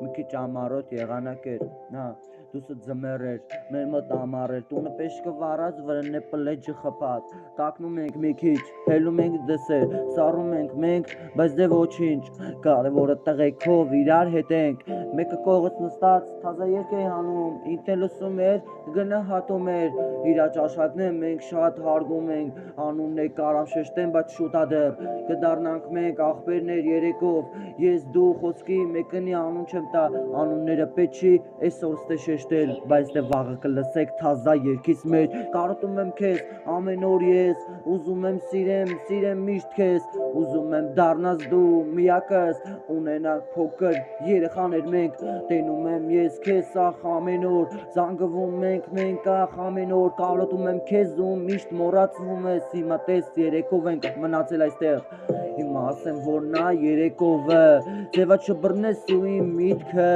մի քիչ ամառոտ եղանակ էր, նա դուսը ձմեռ էր, մեր մոտ ամառ էր, տունը պեշկը վառած, վրան է պլեջը խփած, տակնում ենք մի քիչ, հելում ենք դեսեր, սառում ենք մենք, բայց դե ոչինչ, կարևորը տղեքով իրար հետ ենք, մեկը կողոց նստած, թազա երկ է հանում, ինքն լսում էր, գնահատում էր, իրա ճաշակն է մենք շատ հարգում ենք, անունն է կարամ շեշտեմ, բայց շուտա դեռ, կդառնանք մենք աղբերներ երեկով, ես դու խոսքի մեկնի անուն չեմ տա, անունները պետք չի այսօր ստե շեշտել, բայց դե վաղը կլսեք թազա երկից մեջ, կարոտում եմ քեզ ամեն օր ես, ուզում եմ սիրեմ միշտ քեզ, ուզում եմ դառնաս դու միակս, ունենանք փոքր երեխաներ մենք, տենում եմ ես քեզ ախ ամեն օր, զանգվում մենք ախ ամեն օր, կարոտում եմ քեզ ու միշտ մոռացվում ես, հիմա տես երեկով ենք մնացել այստեղ, հիմա ասեմ որ նա երեկովը, ձևա չբռնես ու իմ միտքը,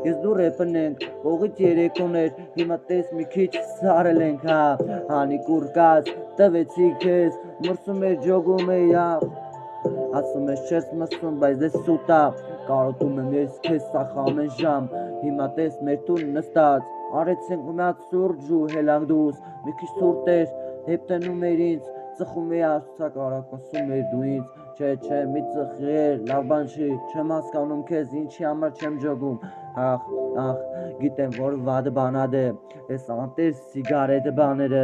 ես դու ռեպն ենք, ողից երեկոներ, հիմա տես մի քիչ սարել ենք, հա, հանի կուրկած, տվեցի քեզ, մրսում էր ջոգում է յախ, ասում ես չես մսում, բայց դե սուտա, կարոտում եմ ես քեզ սախ ամեն ժամ, հիմա տես մեր տուն նստած, արեցենք միած սուրճ ու հելանք դուս, մի քիչ սուրտ էր, հեպտենում էր ինձ, ծխում է աստծակ արակոսում էր դու ինձ, չէ, մի ծխեր, լավ բան չի, չեմ հասկանում քեզ, ինչի համար չեմ ջոգում, ախ, գիտեմ որ վատ բանադ է, ես անտեր սիգարետ բաները,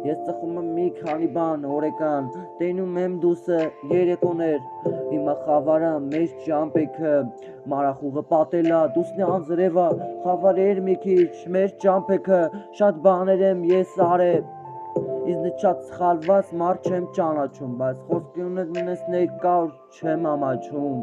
ես ծխում եմ մի քանի բան օրեկան, տենում եմ դուսը երեկոներ, հիմա խավարա մեր ճամպեքը, մարախուղը պատելա, դուսնի անձրևա, խավարեր մի քիչ, մեր ճամպեքը, շատ բաներ եմ ես արել, իզնչած սխալված մարդ չեմ ճանաչում, բայց խոսքի ունես ներկա չեմ ամաչում,